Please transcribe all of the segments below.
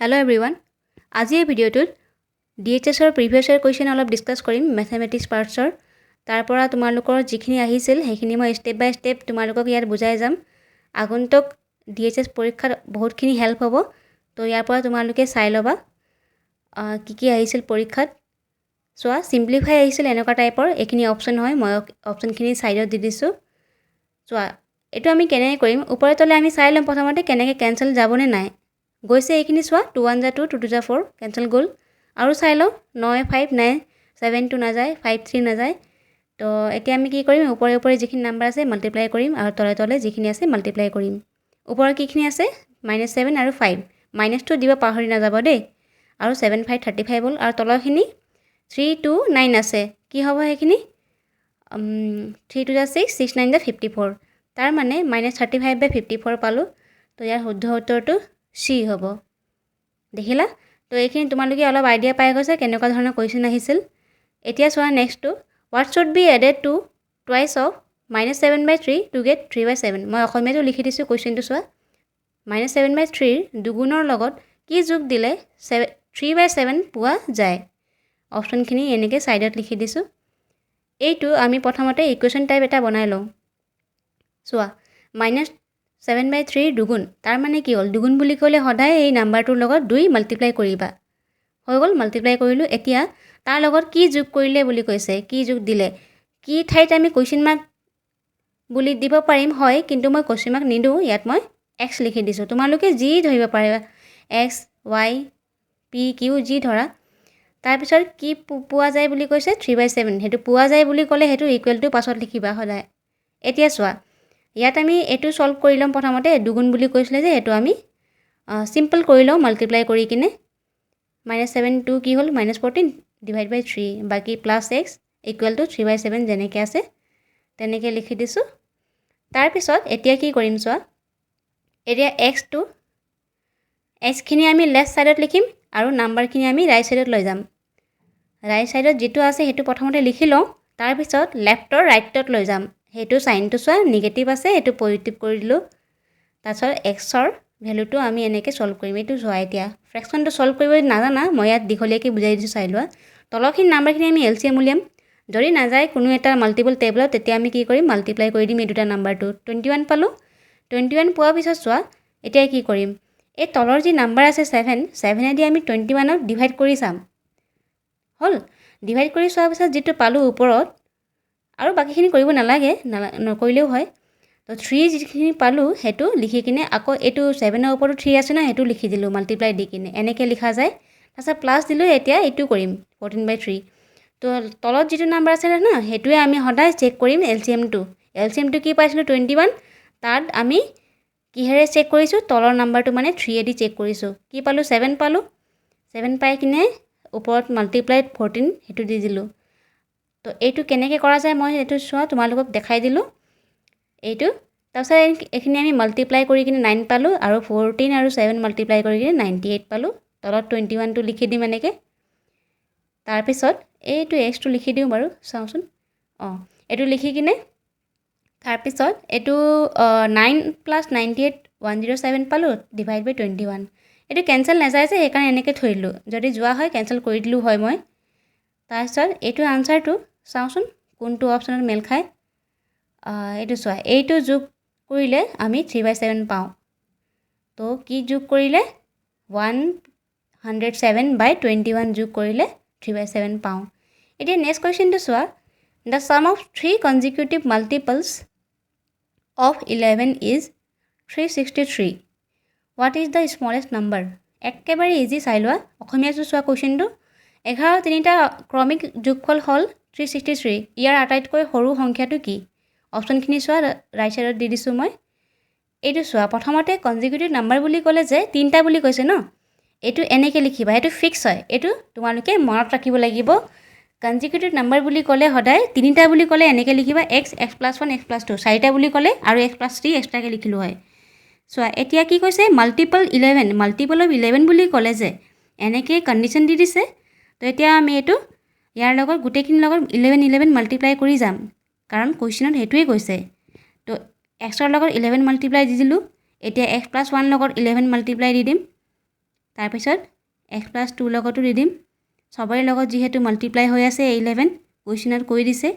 Hello everyone. আজি এই ভিডিঅ'টোত DHS ৰ প্ৰিভিয়াছ ইয়াৰ কোৱেশ্চন অলপ ডিসকাস কৰিম ম্যাথমেটিক্স পাৰ্টছৰ তাৰ পৰা তোমালোকৰ যিখিনি আহিছিল সেইখিনি মই স্টেপ বাই স্টেপ তোমালোকক ইয়াত বুজাই যাম আগন্তুক DHS পৰীক্ষাত বহুতখিনি হেল্প হ'ব তো ইয়াৰ পৰা তোমালোকে চাই লবা কি কি আহিছিল পৰীক্ষাত সোৱা সিম্পলিফাই আহিছিল এনেকুৱা টাইপৰ এখিনি অপচন হয় মই অপচনখিনি সাইডত দি দিছো সোৱা এটো আমি কেনেকৈ কৰিম ওপৰে তলে আমি চাই লম প্ৰথমতে কেনেকৈ কেনসেল যাবনে নাই গৈছে এইখিনি সোৱা 2 1 যা 2 2 যা 4 কেনসেল গল আৰু চাই লও 9 5 9 7 2 না যায় 5 3 না যায় তো এতিয়া আমি কি কৰিম ওপৰে ওপৰে যিখিনি নাম্বাৰ আছে মাল্টিপ্লাই কৰিম আৰু তলে তলে যিখিনি আছে মাল্টিপ্লাই কৰিম ওপৰৰ কিখিনি আছে -7 আৰু 5 -2 দিব পাহৰি না যাব দেই আৰু 7 5 35 হ'ল আৰু তলৰখিনি 3 2 9 আছে কি হ'ব হেখিনি 3 2 যা 6 6 9 যা 54 তাৰ মানে -35 বাই 54 পালো তো ইয়াৰ শুদ্ধ উত্তৰটো C হ'ব দেখিলা তো এইখিনি তোমালোকে অলপ আইডিয়া পাই গৈছে কেনেকুৱা ধৰণৰ কোৱেশ্চন আহিছিল এতিয়া সোৱা next to what should be added to twice of -7/3 to get 3/7 মই অসমীয়াটো লিখি দিছো কোৱেশ্চনটো সোৱা -7/3 দুগুণৰ লগত কি যোগ দিলে 3/7 পোৱা যায় অপচনখিনি এনেকৈ সাইডত লিখি দিছো এইটো আমি প্ৰথমতে ইকুৱেশ্যন টাইপ এটা বনাই লওঁ সোৱা -7/3 দুগুণ তাৰ মানে কি হ'ল দুগুণ বুলি ক'লে সদায় এই নাম্বাৰটোৰ লগত 2 মাল্টিপ্লাই কৰিবা হৈ গ'ল মাল্টিপ্লাই কৰিলো এতিয়া তাৰ লগত কি যোগ কৰিলে বুলি কৈছে কি যোগ দিলে কি ঠাইত আমি কোৱেশ্চন মাৰ্ক বুলি দিব পাৰিম হয় কিন্তু মই কোৱেশ্চন মাৰ্ক নিদো ইয়াত মই x লিখি দিছো তোমালোকে যি ধৰিব পাৰিবা x y p q যি ধৰা তাৰ পিছত কি পোৱা যায় বুলি কৈছে 3/7 হেতু পোৱা যায় বুলি ক'লে হেতু ইকুৱেল টু পাছত লিখিবা সদায় এতিয়া সোৱা ইয়াত আমি এটো সলভ কৰি লম প্ৰথমতে দুগুণ বুলি কৈছিলে যে এটো আমি সিম্পল কৰি লও মাল্টিপ্লাই কৰি কিনে -7 2 কি হ'ল -14 ডিভাইড বাই 3 বাকি +x ইকুৱেল টু 3/7 যেনেকৈ আছে তেনেকৈ লিখি দিছো তাৰ পিছত এতিয়া কি কৰিম সোৱা এতিয়া x খিনি আমি লেফট সাইডত লিখিম আৰু নাম্বাৰখিনি আমি ৰাইট সাইডত লৈ যাম ৰাইট সাইডত যেটো আছে হেতু প্ৰথমতে লিখি লওঁ তাৰ পিছত লেফটৰ ৰাইটত লৈ যাম হেতু সাইনটো সোৱা নিগেটিভ আছে হেতু পজিটিভ কৰি দিলো তাৰছত x ৰ ভ্যালুটো আমি এনেকৈ সলভ কৰিম এটো সোৱা এতিয়া ফ্ৰেকশনটো সলভ কৰিব নাজানা মই ইয়াত দিখলিয়াকৈ বুজাই দিছো চাই লোৱা তলৰখিনি নাম্বাৰখিনি আমি এলসিএম উলিয়াম যদি না যায় কোনো এটা মাল্টিপল টেবলত তেতিয়া আমি কি কৰিম মাল্টিপ্লাই কৰি দিম এই দুটা নাম্বাৰটো 21 পালো 21 পোৱাৰ পিছত সোৱা এতিয়া কি কৰিম এই তলৰ যি নাম্বাৰ আছে 7 এদি আমি 21 ক ডিভাইড কৰি চাম হল ডিভাইড কৰি চোৱাৰ পিছত যেটো পালো ওপৰত আৰু বাকিখিনি কৰিব নালাগে নকৰিলেও হয় তো 3 যিখিনি পালো হেতু লিখি কিনে আকৌ এটো 7 ৰ ওপৰত 3 আছে না হেতু লিখি দিলো মাল্টিপ্লাই দি কিনে এনেকৈ লিখা যায় তাৰছত প্লাস দিলো এতিয়া এটো কৰিম 14/3 তো তলত যেটো নাম্বাৰ আছে না হেতুৱে আমি সদায় চেক কৰিম এলসিএম টো কি পাইছিলো 21 তাত আমি কিহেৰে চেক কৰিছো তলৰ নাম্বাৰটো মানে 3 এদি চেক কৰিছো কি পালো 7 পালো 7 পাই কিনে ওপৰত মাল্টিপ্লাই 14 হেতু দি দিলো তো এইটো কেনেকৈ কৰা যায় মই এটো সোৱা তোমালোকক দেখাই দিলো এইটো তাৰছত এখিনি আমি মাল্টিপ্লাই কৰি কিনে 9 পালো আৰু 14 আৰু 7 মাল্টিপ্লাই কৰি কিনে 98 পালো তলত 21 টো লিখি দিম এনেকৈ তাৰ পিছত এইটো x টো লিখি দিও বাৰু চাওচোন এটো লিখি কিনে তাৰ পিছত এটো 9 + 98 107 পালো ডিভাইড বাই 21 এটো কেনসেল না যায় যে সেইকাৰণে এনেকৈ থৈ দিলো যদি যোৱা হয় কেনসেল কৰি দিলু হয় মই তাৰছত এটো আনসাৰটো চাওচোন কোনটো অপচনত মেল খায় এটো সোৱা এইটো যোগ কৰিলে আমি 3/7 পাওঁ তো কি যোগ কৰিলে 107/21 যোগ কৰিলে 3/7 পাওঁ এতিয়া next কোৱেশ্চনটো সোৱা the sum of 3 consecutive multiples of 11 is 363 what is the smallest number একেবাৰে ইজি চাই লোৱা অসমীয়াটো সোৱা কোৱেশ্চনটো 11 তিনিটা ক্ৰমিক যোগফল হল 363 ইয়াৰ আটাইতকৈ সৰু সংখ্যাটো কি অপচনখিনি সোৱা ৰাইট সাইডত দি দিছো মই এইটো সোৱা প্ৰথমতে কনজিকিউটিভ নাম্বাৰ বুলি ক'লে যে তিনটা বুলি কৈছে ন এটো এনেকৈ লিখিবা এটো ফিক্স হয় এটো তোমালোকে মনত ৰাখিব লাগিব কনজিকিউটিভ নাম্বাৰ বুলি ক'লে সদায় তিনিটা বুলি ক'লে এনেকৈ লিখিবা x x + 1 x + 2 চাৰিটা বুলি ক'লে আৰু x + 3 এক্সট্ৰাকৈ লিখিলো হয় সোৱা এতিয়া কি কৈছে মাল্টিপল 11 মাল্টিপল অফ 11 বুলি ক'লে যে এনেকৈ কন্ডিশন দি দিছে তো এতিয়া আমি এটো ইয়াৰ লগত গুটেকিন লগত 11 মাল্টিপ্লাই কৰি যাম কাৰণ কোৱেশ্চনত হেতুৱে কৈছে তো x ৰ লগত 11 মাল্টিপ্লাই দি দিলু এতিয়া x + 1 লগত 11 মাল্টিপ্লাই দি দিম তাৰপিছত x + 2 লগতো দি দিম সবৰে লগত যেহেতু মাল্টিপ্লাই হৈ আছে 11 কোৱেশ্চনত কৈ দিছে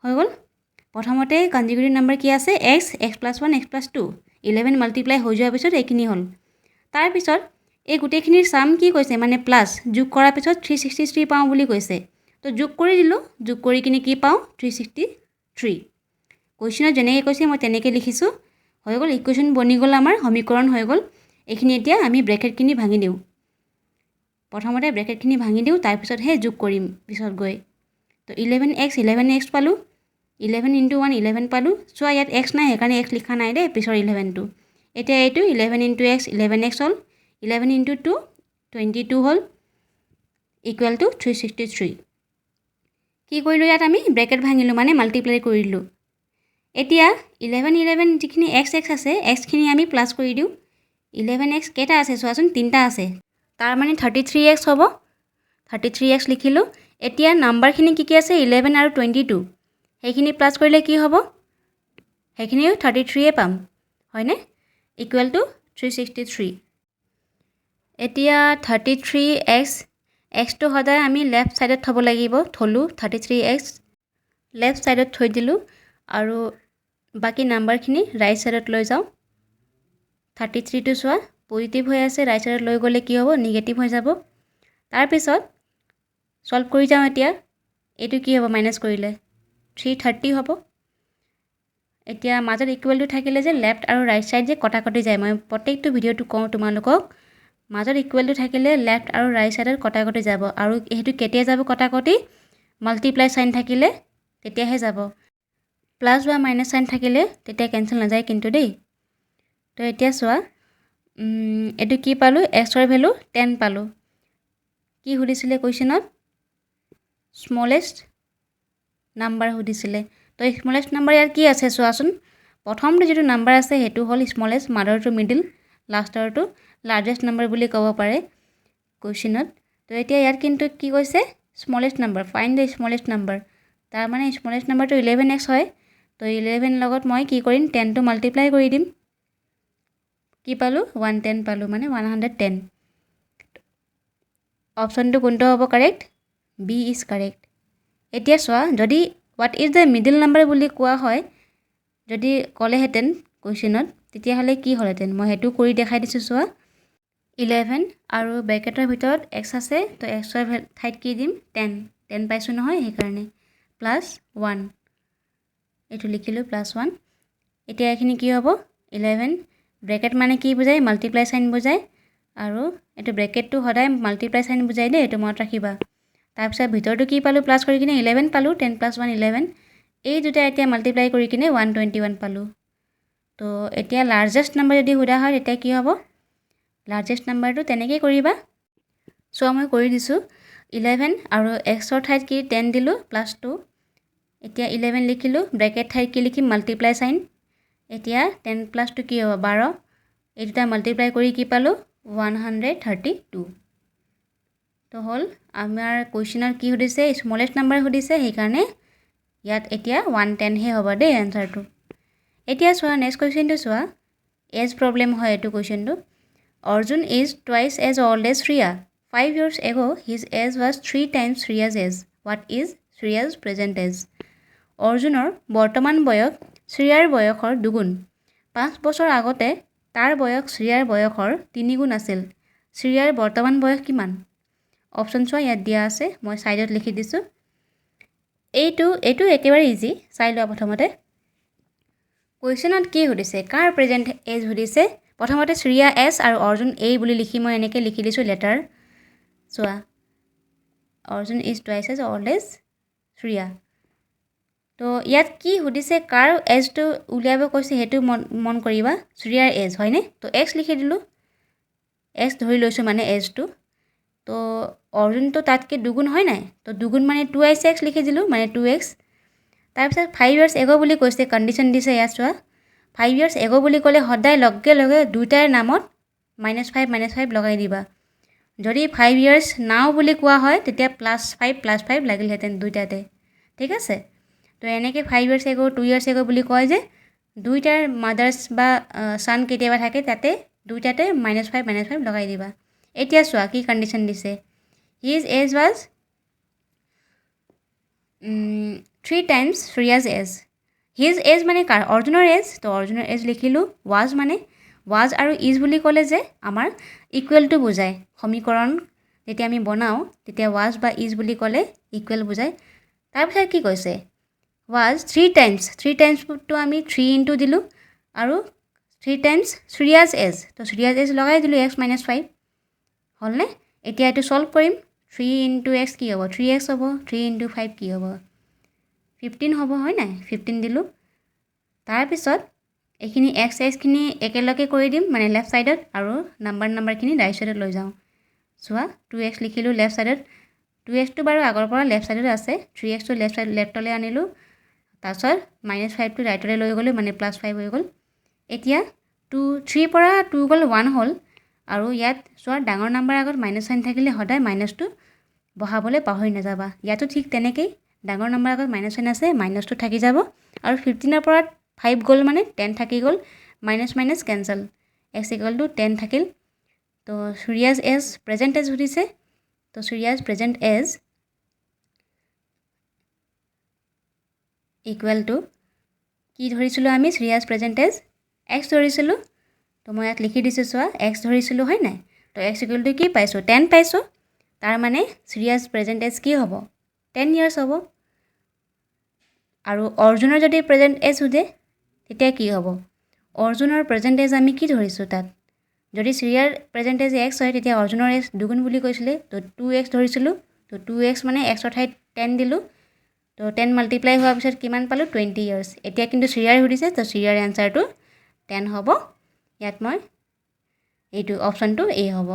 হৈ গ'ল প্ৰথমতে কনজিকিউটিভ নাম্বাৰ কি আছে x + 1 x + 2 11 মাল্টিপ্লাই হৈ যোৱাৰ পিছত এইখিনি হ'ল তাৰপিছত এই গোটেইখিনিৰ সাম কি কৈছে মানে প্লাস যোগ কৰাৰ পিছত 363 পাওঁ বুলি কৈছে তো যোগ কৰি দিলো যোগ কৰি কিনে কি পাওঁ 363 কোৱেশ্চনত যেনেকৈ কৈছে মই তেনেকৈ লিখিছো হৈ গ'ল ইকুৱেশ্যন বনি গ'ল আমাৰ সমীকৰণ হৈ গ'ল এইখিনি এতিয়া আমি ব্ৰেকেটখিনি ভাঙি দিওঁ প্ৰথমতে ব্ৰেকেটখিনি ভাঙি দিওঁ তাৰপিছত হে যোগ কৰিম পিছত গৈ তো 11x পালো 11 * 1 11 পালো চোৱা ইয়াত x নাই সেইকাৰণে x লিখা নাই দে পিছৰ 11 টো এতিয়া এইটো 11 * x 11x হ'ল 11 * 2 22 হ'ল ইকুৱেল টু 363 কি কৰিলো ইয়াত আমি ব্ৰেকেট ভাঙিলো মানে মাল্টিপ্লাই কৰিলো এতিয়া 11 যিখিনি x আছে x খিনি আমি প্লাস কৰি দিওঁ 11x কেটা আছে চোৱাচোন তিনটা আছে তাৰ মানে 33x হ'ব 33x লিখিলো এতিয়া নাম্বাৰখিনি কি আছে 11 আৰু 22 সেইখিনি প্লাস কৰিলে কি হ'ব সেইখিনিও 33 এ পাম হয়নে ইকুৱেল টু 363 এতিয়া 33x x টো সদায় আমি লেফট সাইডত থব লাগিব থলো 33x লেফট সাইডত থৈ দিলো আৰু বাকি নাম্বাৰখিনি ৰাইট সাইডত লৈ যাও 33 টো চোৱা পজিটিভ হৈ আছে ৰাইট সাইডত লৈ গলে কি হ'ব নেগেটিভ হৈ যাব তাৰ পিছত সলভ কৰি যাও এতিয়া এটো কি হ'ব মাইনাস কৰিলে 330 হ'ব এতিয়া মাজত ইকুৱেল টু থাকিলে যে লেফট আৰু ৰাইট সাইড যে কটাকটি যায় মই প্ৰত্যেকটো ভিডিওটো কওঁ তোমালোকক মাজত ইকুৱেল টু থাকিলে লেফট আৰু ৰাইট সাইডত কটাকটি যাব আৰু এটো কেতিয়া যাব কটাকটি মাল্টিপ্লাই সাইন থাকিলে তেতিয়াহে যাব প্লাস বা মাইনাস সাইন থাকিলে তেতিয়া কেনসেল না যায় কিন্তু দেই তো এতিয়া চোৱা এটো কি পালো x ৰ ভ্যালু 10 পালো কি সুধিছিলে কোৱেশ্চনত স্মলেষ্ট নাম্বাৰ সুধিছিলে তো স্মলেষ্ট নাম্বাৰ ইয়াত কি আছে চোৱাচোন প্ৰথমটো যেটো নাম্বাৰ আছে হেতু হল স্মলেষ্ট মাদাৰ টু মিডল লাস্টাৰ টু লাৰ্জেষ্ট নাম্বাৰ বুলি ক'ব পাৰে কোৱেশ্চনত তো এতিয়া ইয়াত কিন্তু কি কৈছে smallest number find the smallest number তাৰ মানে স্মলেষ্ট নাম্বাৰটো 11x হয় তো 11 লগত মই কি কৰিম 10 টো মাল্টিপ্লাই কৰি দিম কি পালো 110 পালো মানে 110 অপশনটো কোনটো হ'ব কাৰেক্ট বি ইজ কাৰেক্ট এতিয়া চোৱা যদি what is the middle number বুলি কোৱা হয় যদি কলে হেতেন কোৱেশ্চনত তেতিয়া হলে কি হলহেতেন মই হেতু কৰি দেখাই দিছো চোৱা 11 আৰু ব্ৰেকেটৰ ভিতৰত x আছে তো x ৰ ঠাইত কি দিম 10 পাইছো নহয় সেই কাৰণে +1 এটো লিখিলো +1 এতিয়া এখিনি কি হ'ব 11 ব্ৰেকেট মানে কি বুজায় মাল্টিপ্লাই সাইন বুজায় আৰু এটো ব্ৰেকেটটো সদায় মাল্টিপ্লাই সাইন বুজায় দে এটো মনত ৰাখিবা তাৰপিছত ভিতৰটো কি পালো প্লাস কৰি কিনে 11 পালো 10 + 1 11 এই দুটা এতিয়া মাল্টিপ্লাই কৰি কিনে 121 পালো তো এতিয়া লাৰ্জেষ্ট নাম্বাৰ যদি हुदा হয় তেতিয়া কি হ'ব লাৰ্জেষ্ট নাম্বাৰটো তেনেকৈ কৰিবা সো মই কৰি দিছো 11 আৰু x ৰ ঠাইত কি 10 দিলো +2 এতিয়া 11 লিখিলো ব্ৰেকেট ঠাইত কি লিখিম মাল্টিপ্লাই সাইন এতিয়া 10 + 2 কি হ'ব 12 এই দুটা মাল্টিপ্লাই কৰি কি পালো 132 তো হল আমাৰ কোৱেশ্চনৰ কি সুধিছে স্মলেষ্ট নাম্বাৰ সুধিছে সেই কাৰণে ইয়াত এতিয়া 110 হে হ'ব দে আনসাৰটো এতিয়া চোৱা নেক্সট কোৱেশ্চনটো চোৱা এজ প্ৰবলেম হয় এটো কোৱেশ্চনটো Arjun is twice as old as Shriya 5 years ago his age was 3 times Shriya's age what is Shriya's present age অৰ্জুনৰ বৰ্তমান বয়স শ্ৰিয়াৰ বয়সৰ দুগুণ 5 বছৰ আগতে তাৰ বয়স শ্ৰিয়াৰ বয়সৰ 3 গুণ আছিল শ্ৰিয়াৰ বৰ্তমান বয়স কিমান অপশন চোৱা ইয়াত দিয়া আছে মই সাইডত লিখি দিছো এইটো একেবাৰে ইজি চাই লোৱা প্ৰথমতে কোৱেশ্চনত কি সুধিছে কাৰ প্ৰেজেন্ট এজ সুধিছে প্ৰথমতে শ্ৰিয়া এস আৰু অৰ্জুন এ বুলি লিখি মই এনেকে লিখি দিছো লেটাৰ চোৱা Arjun is twice as old as Shriya তো ইয়াত কি সুধিছে কাৰ এজটো উলিয়াব কৈছে হেতু মন কৰিবা শ্ৰিয়াৰ এজ হয়নে তো এক্স লিখি দিলো এক্স ধৰি লৈছো মানে এজটো তো অৰ্জুন তো তাতকে দুগুণ হয় নাই তো দুগুণ মানে 2x লিখি দিলো মানে 2x তাৰপিছত 5 ইয়াৰ্স এগো বুলি কৈছে কন্ডিশন দিছে ইয়াত চোৱা 5 ইয়াৰ্স এগো বুলি ক'লে সদায় লগে লগে দুইটাৰ নামত -5 লগাই দিবা যদি 5 ইয়াৰ্স নাও বুলি কোৱা হয় তেতিয়া +5 লাগিলহেতেন দুইটাতে ঠিক আছে তো এনেকে 5 ইয়াৰ্স এগো 2 ইয়াৰ্স এগো বুলি কয় যে দুইটাৰ মাদাৰ্স বা সান কেতিয়াবা থাকে তাতে দুইটাতে -5 লগাই দিবা এতিয়া চোৱা কি কন্ডিশন দিছে his age was 3 times Shriya's age his age মানে কাৰ অৰ্জুনৰ এজ তো অৰ্জুনৰ এজ লিখিলো was মানে was আৰু is বুলি ক'লে যে আমাৰ ইকুৱেল টু বুজায় সমীকৰণ যেতিয়া আমি বনাও তেতিয়া was বা is বুলি ক'লে ইকুৱেল বুজায় তাৰপিছত কি কৈছে was 3 times তো আমি 3 ইনটু দিলো আৰু 3 times Shriya's age তো Shriya's age লগাই দিলো x - 5 হলনে এতিয়া এটো সলভ কৰিম 3 ইনটু x কি হ'ব 3x হ'ব 3 ইনটু 5 কি হ'ব 15 হ'ব হয় নাই 15 দিলো তাৰ পিছত এখিনি x খিনি একেলগে কৰি দিম মানে লেফট সাইডত আৰু নাম্বাৰ খিনি ৰাইট সাইডত লৈ যাও চোৱা 2x লিখিলো লেফট সাইডত 2x টো বাৰু আগৰ পৰা লেফট সাইডত আছে 3x টো লেফট সাইড লেফটলে আনিলো তাৰপিছত -5 টো ৰাইটলে লৈ গলো মানে +5 হৈ গল এতিয়া 2 3 পৰা 2 গল 1 হল আৰু ইয়াত চোৱা ডাঙৰ নাম্বাৰ আগত মাইনাস সাইন থাকিলে হদাই মাইনাসটো বহাবলে পাহৰি নাযাবা ইয়াতো ঠিক তেনেকৈ ডাঙৰ নাম্বাৰ আগত মাইনাস সাইন আছে মাইনাসটো থাকি যাব আৰু 15 ৰ পৰা 5 গল মানে 10 থাকি গল মাইনাস কেনসেল x = 10 থাকিল তো Shriya's age present age সুধিছে তো Shriya's present age equal to কি ধৰিছিলো আমি Shriya's present age x ধৰিছিলো তো মই ইয়াত লিখি দিছো চোৱা x ধৰিছিলো হয় নাই তো x = কি পাইছো 10 পাইছো তাৰ মানে Shriya's present age কি হ'ব 10 years হ'ব আৰু অৰ্জুনৰ যদি present age সুধে তেতিয়া কি হ'ব অৰ্জুনৰ present age আমি কি ধৰিছো তাত যদি Shriya's present age x হয় তেতিয়া অৰ্জুনৰ age দুগুণ বুলি কৈছিলে তো 2x ধৰিছিলো তো 2x মানে x ৰ ঠাইত 10 দিলো তো 10 মাল্টিপ্লাই হোৱাৰ পিছত কিমান পালো 20 years এতিয়া কিন্তু Shriya's সুধিছে তো Shriya's আনসাৰটো 10 হ'ব ইয়াত মই এইটো অপচনটো এ হ'ব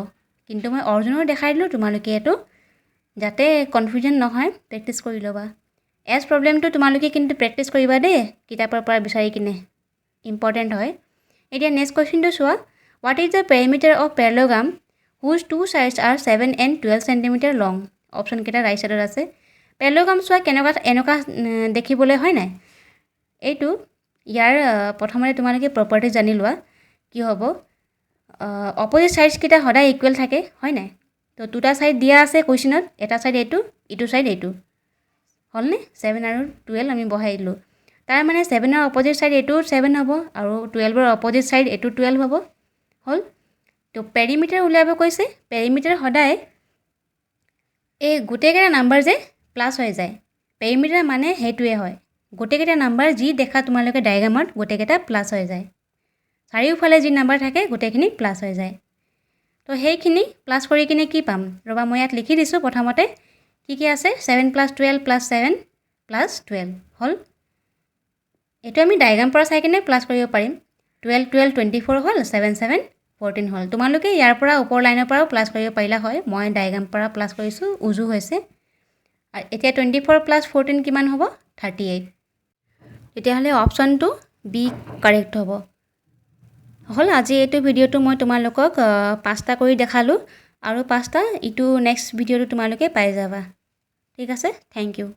কিন্তু মই অৰিজিনাল দেখাই দিলো তোমালোকে এটো যাতে কনফিউজন নহয় প্ৰেক্টিস কৰি লবা এস প্ৰবলেমটো তোমালোকে কিন্তু প্ৰেক্টিস কৰিবা দে কিতাপৰ পৰা বিচাৰি কিনে ইম্পৰ্টেন্ট হয় এতিয়া নেক্সট কোৱেশ্চনটো চোৱা what is the perimeter of parallelogram whose two sides are 7 and 12 cm long option কেটা ৰাইট সাইডত আছে parallelogram চোৱা এনেকা দেখিবলৈ হয় নাই এইটো ইয়াৰ প্ৰথমতে তোমালোকে প্ৰপাৰ্টি জানি লোৱা কি হ'ব অপোজিট সাইডস কিটা হদাই ইকুৱেল থাকে হয় নাই তো দুটা সাইড দিয়া আছে কোৱেশ্চনত এটা সাইড এটো ইটো সাইড এটো হলনে 7 আৰু 12 আমি বহাই দিলো তাৰ মানে 7 ৰ অপোজিট সাইড এটো 7 হ'ব আৰু 12 ৰ অপোজিট সাইড এটো 12 হ'ব হল তো পেৰিমিটাৰ উলিয়াব কৈছে পেৰিমিটাৰ হদাই এই গুটেকেটা নাম্বাৰ যে প্লাস হৈ যায় পেৰিমিটাৰ মানে হেতুৱে হয় গুটেকেটা নাম্বাৰ যি দেখা তোমালোকে ডায়াগ্ৰামত গুটেকেটা প্লাস হৈ যায় চাৰিওফালে যি নাম্বাৰ থাকে গুটেখিনি প্লাস হৈ যায় তো হেইখিনি প্লাস কৰি কিনে কি পাম ৰবা মই ইয়াত লিখি দিছো প্ৰথমতে কি আছে 7 + 12 + 7 + 12 হল এটো আমি ডায়াগ্ৰাম পৰা চাই কিনে প্লাস কৰিব পাৰিম 12 12 24 হল 7 7 14 হল তোমালোকে ইয়াৰ পৰা ওপৰ লাইনৰ পৰা প্লাস কৰিব পাৰিলা হয় মই ডায়াগ্ৰাম পৰা প্লাস কৰিছো উজু হৈছে আৰু এতিয়া 24 + 14 কিমান হ'ব 38 এতিয়া হলে অপচনটো বি কাৰেক্ট হ'ব হল আজি এইটো ভিডিওটো মই তোমালোকক পাঁচটা কৰি দেখালো আৰু পাঁচটা ইটো নেক্সট ভিডিওটো তোমালোকে পাই যাবা ঠিক আছে থ্যাংক ইউ